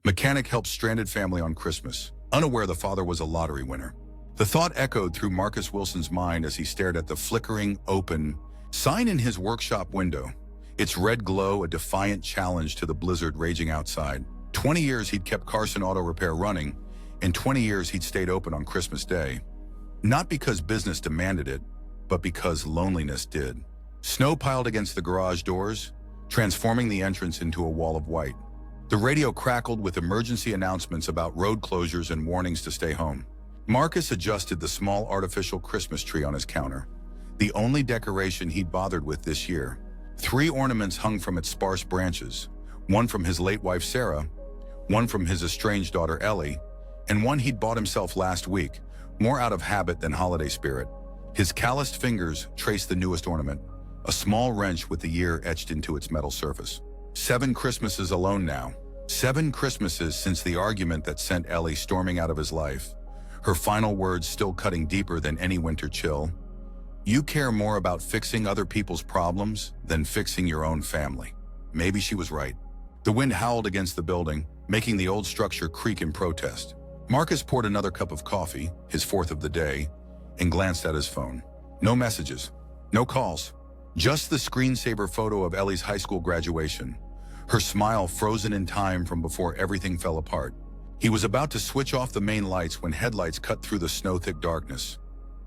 Mechanic helps stranded family on Christmas, unaware the father was a lottery winner. The thought echoed through Marcus Wilson's mind as he stared at the flickering, open sign in his workshop window. Its red glow a defiant challenge to the blizzard raging outside. 20 years he'd kept Carson Auto Repair running, and 20 years he'd stayed open on Christmas Day. Not because business demanded it, but because loneliness did. Snow piled against the garage doors, transforming the entrance into a wall of white. The radio crackled with emergency announcements about road closures and warnings to stay home. Marcus adjusted the small artificial Christmas tree on his counter, the only decoration he'd bothered with this year. 3 ornaments hung from its sparse branches, one from his late wife Sarah, one from his estranged daughter Ellie, and one he'd bought himself last week, more out of habit than holiday spirit. His calloused fingers traced the newest ornament, a small wrench with the year etched into its metal surface. 7 Christmases alone now. 7 Christmases since the argument that sent Ellie storming out of his life, her final words still cutting deeper than any winter chill. You care more about fixing other people's problems than fixing your own family. Maybe she was right. The wind howled against the building, making the old structure creak in protest. Marcus poured another cup of coffee, his 4th of the day, and glanced at his phone. No messages, no calls, just the screensaver photo of Ellie's high school graduation, her smile frozen in time from before everything fell apart. He was about to switch off the main lights when headlights cut through the snow-thick darkness,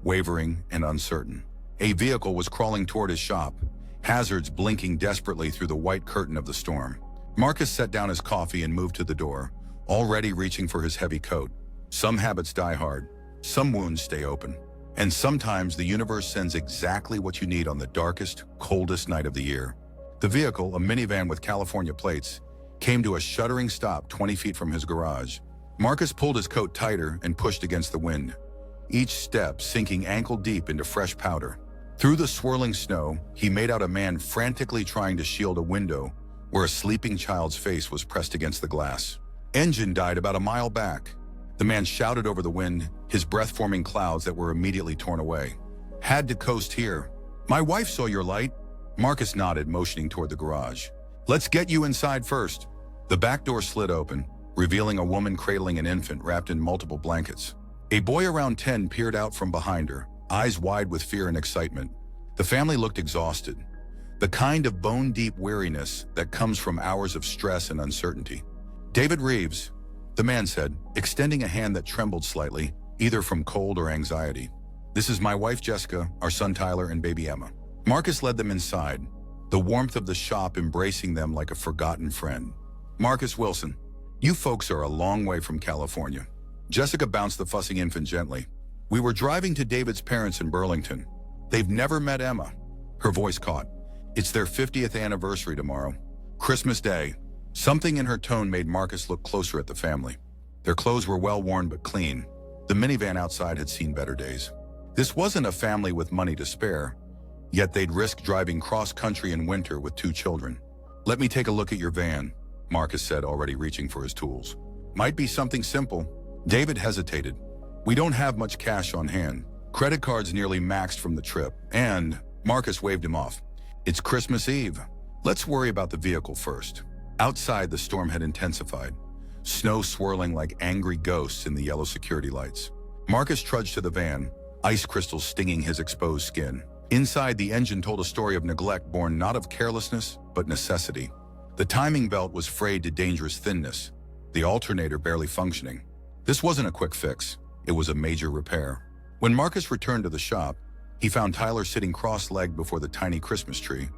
wavering and uncertain. A vehicle was crawling toward his shop, hazards blinking desperately through the white curtain of the storm. Marcus set down his coffee and moved to the door, already reaching for his heavy coat. Some habits die hard, some wounds stay open, and sometimes the universe sends exactly what you need on the darkest, coldest night of the year. The vehicle, a minivan with California plates, came to a shuddering stop 20 feet from his garage. Marcus pulled his coat tighter and pushed against the wind, each step sinking ankle-deep into fresh powder. Through the swirling snow, he made out a man frantically trying to shield a window where a sleeping child's face was pressed against the glass. Engine died about a mile back. The man shouted over the wind, his breath forming clouds that were immediately torn away. Had to coast here. My wife saw your light. Marcus nodded, motioning toward the garage. Let's get you inside first. The back door slid open, revealing a woman cradling an infant wrapped in multiple blankets. A boy around 10 peered out from behind her, eyes wide with fear and excitement. The family looked exhausted, the kind of bone-deep weariness that comes from hours of stress and uncertainty. David Reeves, the man said, extending a hand that trembled slightly, either from cold or anxiety. This is my wife Jessica, our son Tyler, and baby Emma. Marcus led them inside, the warmth of the shop embracing them like a forgotten friend. Marcus Wilson, you folks are a long way from California. Jessica bounced the fussing infant gently. We were driving to David's parents in Burlington. They've never met Emma. Her voice caught. It's their 50th anniversary tomorrow. Christmas Day. Something in her tone made Marcus look closer at the family. Their clothes were well worn but clean. The minivan outside had seen better days. This wasn't a family with money to spare, yet they'd risk driving cross-country in winter with 2 children. Let me take a look at your van, Marcus said, already reaching for his tools. Might be something simple. David hesitated. We don't have much cash on hand. Credit cards nearly maxed from the trip, and Marcus waved him off. It's Christmas Eve. Let's worry about the vehicle first. Outside, the storm had intensified, snow swirling like angry ghosts in the yellow security lights. Marcus trudged to the van, ice crystals stinging his exposed skin. Inside, the engine told a story of neglect born not of carelessness, but necessity. The timing belt was frayed to dangerous thinness, the alternator barely functioning. This wasn't a quick fix. It was a major repair. When Marcus returned to the shop, he found Tyler sitting cross-legged before the tiny Christmas tree,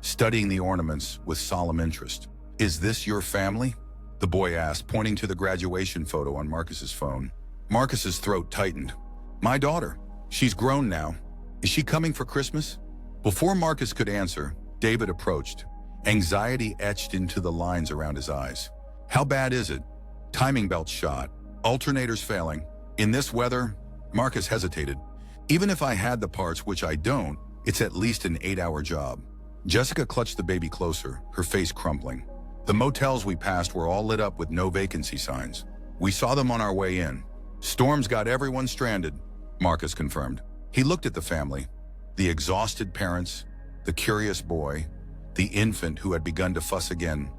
studying the ornaments with solemn interest. Is this your family? The boy asked, pointing to the graduation photo on Marcus's phone. Marcus's throat tightened. My daughter. She's grown now. Is she coming for Christmas? Before Marcus could answer, David approached, anxiety etched into the lines around his eyes. How bad is it? Timing belt shot. Alternators failing. In this weather, Marcus hesitated. Even if I had the parts, which I don't, it's at least an 8-hour job. Jessica clutched the baby closer, her face crumpling. The motels we passed were all lit up with no vacancy signs. We saw them on our way in. Storms got everyone stranded, Marcus confirmed. He looked at the family, the exhausted parents, the curious boy, the infant who had begun to fuss again.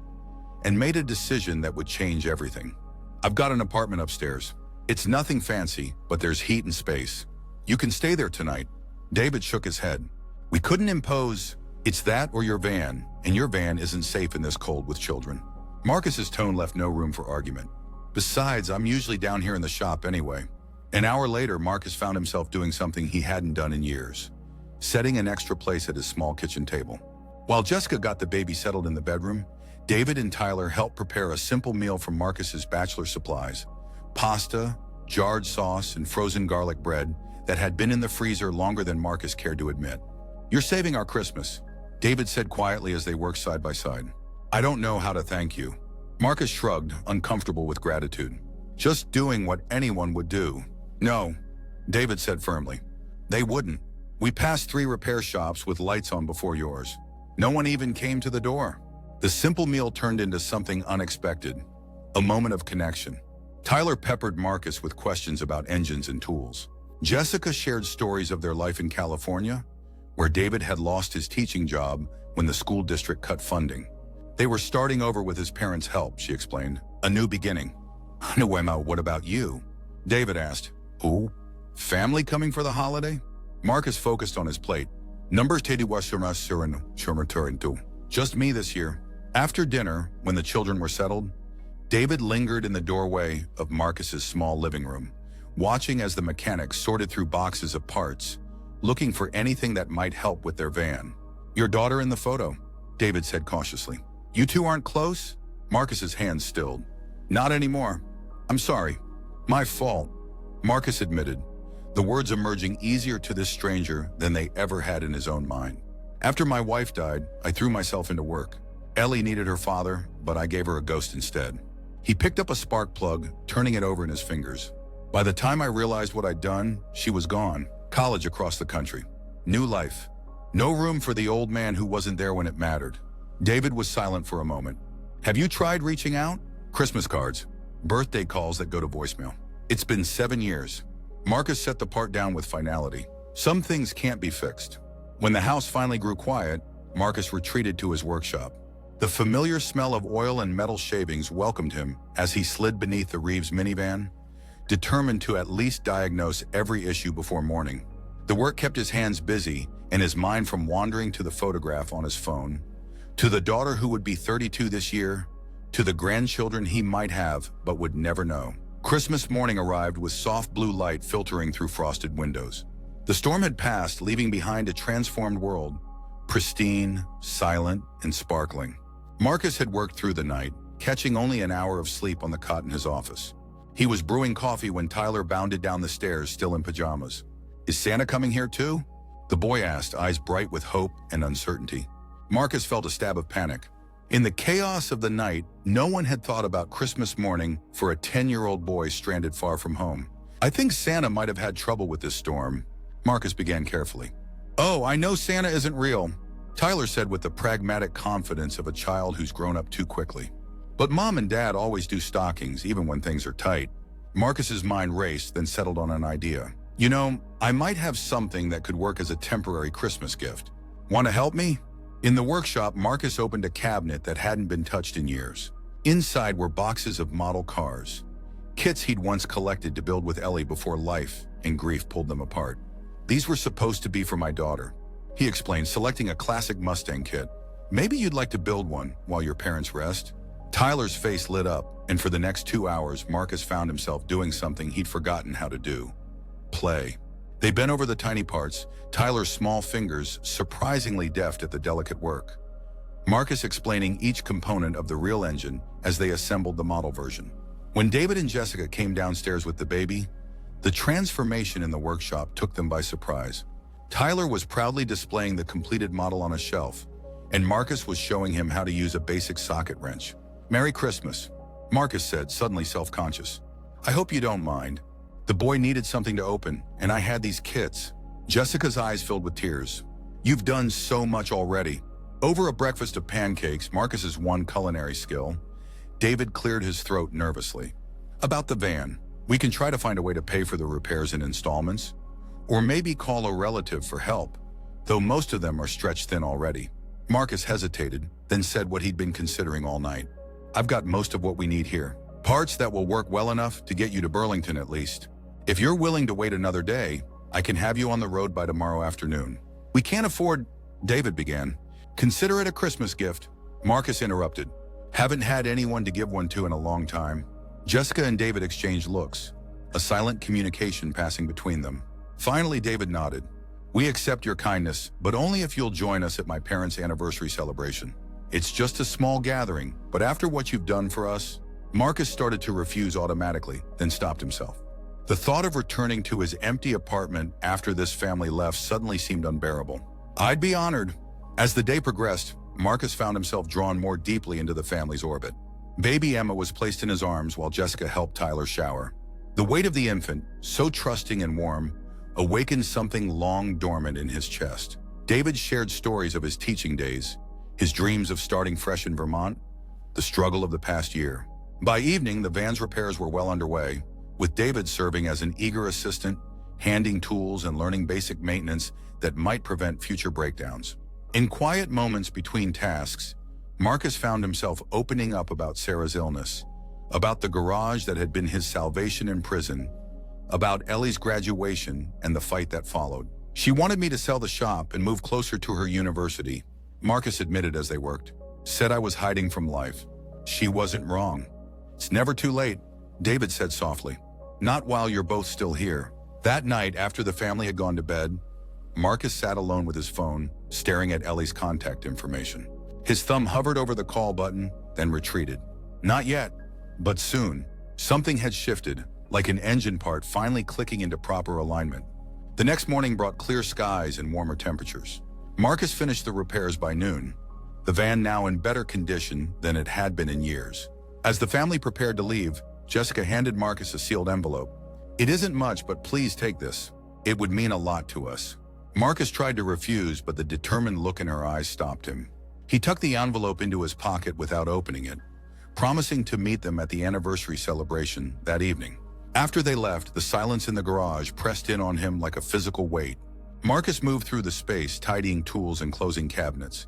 and made a decision that would change everything. I've got an apartment upstairs. It's nothing fancy, but there's heat and space. You can stay there tonight. David shook his head. We couldn't impose, it's that or your van, and your van isn't safe in this cold with children. Marcus's tone left no room for argument. Besides, I'm usually down here in the shop anyway. An hour later, Marcus found himself doing something he hadn't done in years, setting an extra place at his small kitchen table. While Jessica got the baby settled in the bedroom, David and Tyler helped prepare a simple meal from Marcus's bachelor supplies: pasta, jarred sauce, and frozen garlic bread that had been in the freezer longer than Marcus cared to admit. You're saving our Christmas, David said quietly as they worked side by side. I don't know how to thank you. Marcus shrugged, uncomfortable with gratitude. Just doing what anyone would do. No, David said firmly. They wouldn't. We passed 3 repair shops with lights on before yours. No one even came to the door. The simple meal turned into something unexpected, a moment of connection. Tyler peppered Marcus with questions about engines and tools. Jessica shared stories of their life in California, where David had lost his teaching job when the school district cut funding. They were starting over with his parents' help, she explained. A new beginning. No, Emma, what about you? David asked. Who? Family coming for the holiday? Marcus focused on his plate. Just me this year. After dinner, when the children were settled, David lingered in the doorway of Marcus's small living room, watching as the mechanics sorted through boxes of parts, looking for anything that might help with their van. Your daughter in the photo, David said cautiously. You two aren't close? Marcus's hands stilled. Not anymore. I'm sorry. My fault, Marcus admitted, the words emerging easier to this stranger than they ever had in his own mind. After my wife died, I threw myself into work. Ellie needed her father, but I gave her a ghost instead. He picked up a spark plug, turning it over in his fingers. By the time I realized what I'd done, she was gone. College across the country. New life. No room for the old man who wasn't there when it mattered. David was silent for a moment. Have you tried reaching out? Christmas cards. Birthday calls that go to voicemail. It's been 7 years. Marcus set the part down with finality. Some things can't be fixed. When the house finally grew quiet, Marcus retreated to his workshop. The familiar smell of oil and metal shavings welcomed him as he slid beneath the Reeves minivan, determined to at least diagnose every issue before morning. The work kept his hands busy and his mind from wandering to the photograph on his phone, to the daughter who would be 32 this year, to the grandchildren he might have but would never know. Christmas morning arrived with soft blue light filtering through frosted windows. The storm had passed, leaving behind a transformed world, pristine, silent, and sparkling. Marcus had worked through the night, catching only an hour of sleep on the cot in his office. He was brewing coffee when Tyler bounded down the stairs, still in pajamas. Is Santa coming here too? The boy asked, eyes bright with hope and uncertainty. Marcus felt a stab of panic. In the chaos of the night, no one had thought about Christmas morning for a 10-year-old boy stranded far from home. I think Santa might have had trouble with this storm, Marcus began carefully. Oh, I know Santa isn't real, Tyler said with the pragmatic confidence of a child who's grown up too quickly. But Mom and Dad always do stockings, even when things are tight. Marcus's mind raced, then settled on an idea. You know, I might have something that could work as a temporary Christmas gift. Want to help me? In the workshop, Marcus opened a cabinet that hadn't been touched in years. Inside were boxes of model cars, kits he'd once collected to build with Ellie before life and grief pulled them apart. These were supposed to be for my daughter, he explained, selecting a classic Mustang kit. Maybe you'd like to build one while your parents rest? Tyler's face lit up, and for the next 2 hours, Marcus found himself doing something he'd forgotten how to do. Play. They bent over the tiny parts, Tyler's small fingers surprisingly deft at the delicate work. Marcus explaining each component of the real engine as they assembled the model version. When David and Jessica came downstairs with the baby, the transformation in the workshop took them by surprise. Tyler was proudly displaying the completed model on a shelf, and Marcus was showing him how to use a basic socket wrench. Merry Christmas, Marcus said, suddenly self-conscious. I hope you don't mind. The boy needed something to open, and I had these kits. Jessica's eyes filled with tears. You've done so much already. Over a breakfast of pancakes, Marcus's one culinary skill, David cleared his throat nervously. About the van, we can try to find a way to pay for the repairs in installments, or maybe call a relative for help, though most of them are stretched thin already. Marcus hesitated, then said what he'd been considering all night. I've got most of what we need here. Parts that will work well enough to get you to Burlington at least. If you're willing to wait another day, I can have you on the road by tomorrow afternoon." "We can't afford," David began. "Consider it a Christmas gift," Marcus interrupted. "Haven't had anyone to give one to in a long time." Jessica and David exchanged looks, a silent communication passing between them. Finally, David nodded. "We accept your kindness, but only if you'll join us at my parents' anniversary celebration. It's just a small gathering, but after what you've done for us..." Marcus started to refuse automatically, then stopped himself. The thought of returning to his empty apartment after this family left suddenly seemed unbearable. "I'd be honored." As the day progressed, Marcus found himself drawn more deeply into the family's orbit. Baby Emma was placed in his arms while Jessica helped Tyler shower. The weight of the infant, so trusting and warm, awakened something long dormant in his chest. David shared stories of his teaching days, his dreams of starting fresh in Vermont, the struggle of the past year. By evening, the van's repairs were well underway, with David serving as an eager assistant, handing tools and learning basic maintenance that might prevent future breakdowns. In quiet moments between tasks, Marcus found himself opening up about Sarah's illness, about the garage that had been his salvation in prison, about Ellie's graduation and the fight that followed. "She wanted me to sell the shop and move closer to her university," Marcus admitted as they worked. "Said I was hiding from life. She wasn't wrong." "It's never too late," David said softly. "Not while you're both still here." That night, after the family had gone to bed, Marcus sat alone with his phone, staring at Ellie's contact information. His thumb hovered over the call button, then retreated. Not yet, but soon. Something had shifted, like an engine part finally clicking into proper alignment. The next morning brought clear skies and warmer temperatures. Marcus finished the repairs by noon, the van now in better condition than it had been in years. As the family prepared to leave, Jessica handed Marcus a sealed envelope. "It isn't much, but please take this. It would mean a lot to us." Marcus tried to refuse, but the determined look in her eyes stopped him. He tucked the envelope into his pocket without opening it, promising to meet them at the anniversary celebration that evening. After they left, the silence in the garage pressed in on him like a physical weight. Marcus moved through the space, tidying tools and closing cabinets,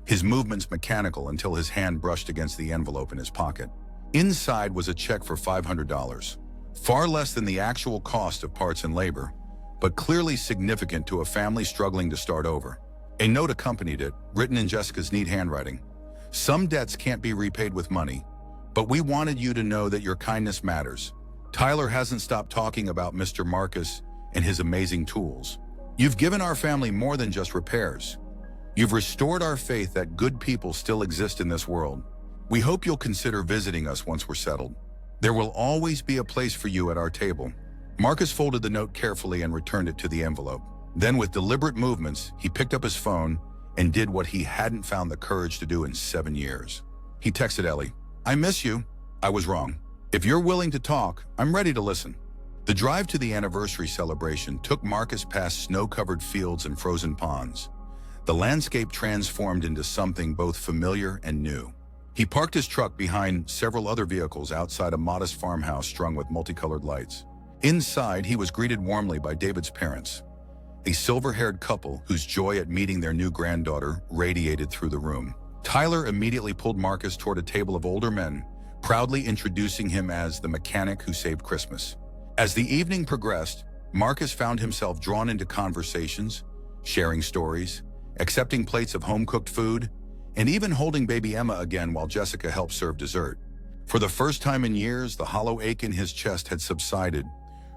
his movements mechanical until his hand brushed against the envelope in his pocket. Inside was a check for $500, far less than the actual cost of parts and labor, but clearly significant to a family struggling to start over. A note accompanied it, written in Jessica's neat handwriting. "Some debts can't be repaid with money, but we wanted you to know that your kindness matters. Tyler hasn't stopped talking about Mr. Marcus and his amazing tools. You've given our family more than just repairs. You've restored our faith that good people still exist in this world. We hope you'll consider visiting us once we're settled. There will always be a place for you at our table." Marcus folded the note carefully and returned it to the envelope. Then, with deliberate movements, he picked up his phone and did what he hadn't found the courage to do in 7 years. He texted Ellie, "I miss you. I was wrong. If you're willing to talk, I'm ready to listen." The drive to the anniversary celebration took Marcus past snow-covered fields and frozen ponds. The landscape transformed into something both familiar and new. He parked his truck behind several other vehicles outside a modest farmhouse strung with multicolored lights. Inside, he was greeted warmly by David's parents, a silver-haired couple whose joy at meeting their new granddaughter radiated through the room. Tyler immediately pulled Marcus toward a table of older men, proudly introducing him as the mechanic who saved Christmas. As the evening progressed, Marcus found himself drawn into conversations, sharing stories, accepting plates of home-cooked food, and even holding baby Emma again while Jessica helped serve dessert. For the first time in years, the hollow ache in his chest had subsided,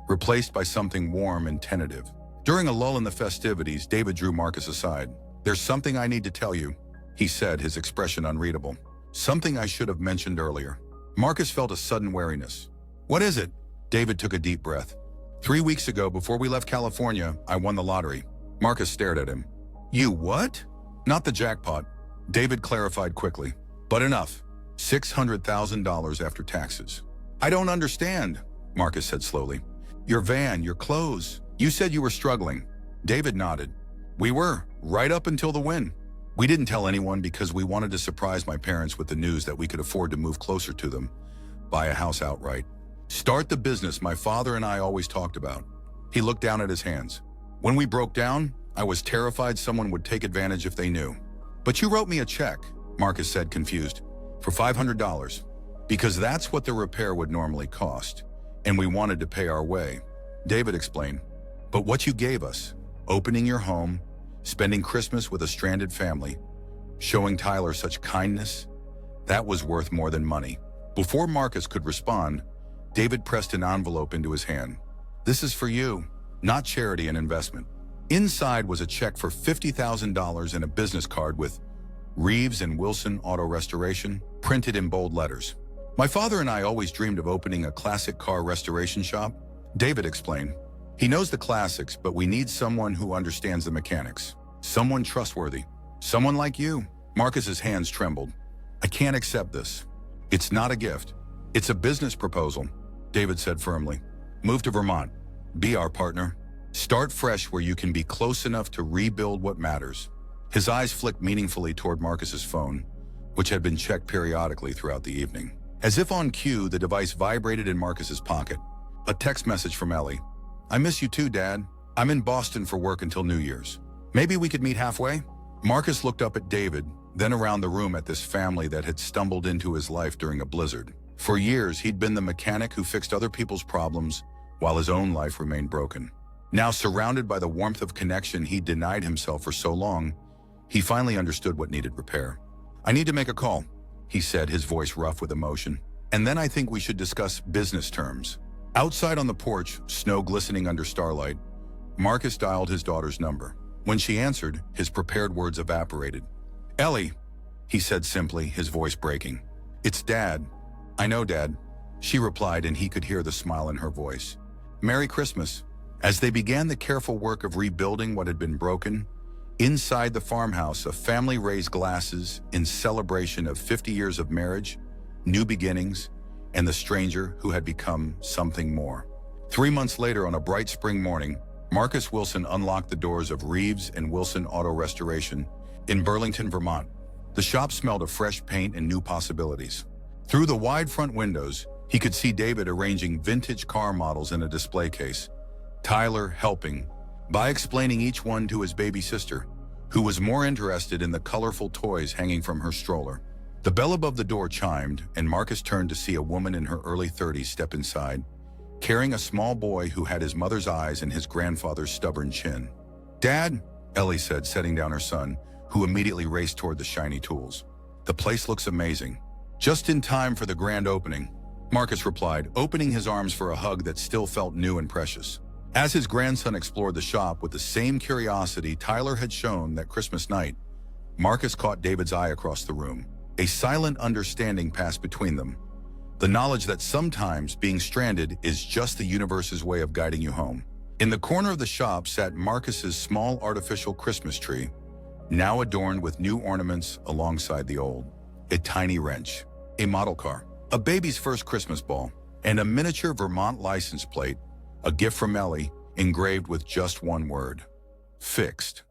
replaced by something warm and tentative. During a lull in the festivities, David drew Marcus aside. "There's something I need to tell you," he said, his expression unreadable. "Something I should have mentioned earlier." Marcus felt a sudden wariness. "What is it?" David took a deep breath. 3 weeks ago, before we left California, I won the lottery." Marcus stared at him. "You what?" "Not the jackpot," David clarified quickly, "but enough. $600,000 after taxes." "I don't understand," Marcus said slowly. "Your van, your clothes. You said you were struggling." David nodded. "We were, right up until the win. We didn't tell anyone because we wanted to surprise my parents with the news that we could afford to move closer to them, buy a house outright, start the business my father and I always talked about." He looked down at his hands. "When we broke down, I was terrified someone would take advantage if they knew." "But you wrote me a check," Marcus said, confused. "For $500. because that's what the repair would normally cost, and we wanted to pay our way. David explained. But what you gave us, opening your home, spending Christmas with a stranded family, showing Tyler such kindness, that was worth more than money. Before Marcus could respond, David pressed an envelope into his hand. This is for you, not charity and investment. Inside was a check for $50,000 and a business card with Reeves and Wilson Auto Restoration printed in bold letters. My father and I always dreamed of opening a classic car restoration shop, David explained. He knows the classics, but we need someone who understands the mechanics. Someone trustworthy. Someone like you. Marcus's hands trembled. I can't accept this. It's not a gift. It's a business proposal, David said firmly. Move to Vermont. Be our partner. Start fresh where you can be close enough to rebuild what matters. His eyes flicked meaningfully toward Marcus's phone, which had been checked periodically throughout the evening. As if on cue, the device vibrated in Marcus's pocket. A text message from Ellie. I miss you too, Dad. I'm in Boston for work until New Year's. Maybe we could meet halfway? Marcus looked up at David, then around the room at this family that had stumbled into his life during a blizzard. For years, he'd been the mechanic who fixed other people's problems while his own life remained broken. Now, surrounded by the warmth of connection he'd denied himself for so long, he finally understood what needed repair. I need to make a call, he said, his voice rough with emotion. And then I think we should discuss business terms. Outside on the porch, snow glistening under starlight, Marcus dialed his daughter's number. When she answered, his prepared words evaporated. Ellie, he said simply, his voice breaking. It's Dad. I know, Dad, she replied, and he could hear the smile in her voice. Merry Christmas. As they began the careful work of rebuilding what had been broken, inside the farmhouse, a family raised glasses in celebration of 50 years of marriage, new beginnings, and the stranger who had become something more. 3 months later, on a bright spring morning, Marcus Wilson unlocked the doors of Reeves and Wilson Auto Restoration in Burlington, Vermont. The shop smelled of fresh paint and new possibilities. Through the wide front windows, he could see David arranging vintage car models in a display case, Tyler helping by explaining each one to his baby sister, who was more interested in the colorful toys hanging from her stroller. The bell above the door chimed, and Marcus turned to see a woman in her early 30s step inside, carrying a small boy who had his mother's eyes and his grandfather's stubborn chin. Dad, Ellie said, setting down her son, who immediately raced toward the shiny tools. The place looks amazing. Just in time for the grand opening, Marcus replied, opening his arms for a hug that still felt new and precious. As his grandson explored the shop with the same curiosity Tyler had shown that Christmas night, Marcus caught David's eye across the room. A silent understanding passed between them. The knowledge that sometimes being stranded is just the universe's way of guiding you home. In the corner of the shop sat Marcus's small artificial Christmas tree, now adorned with new ornaments alongside the old. A tiny wrench, a model car, a baby's first Christmas ball, and a miniature Vermont license plate, a gift from Ellie, engraved with just one word: fixed.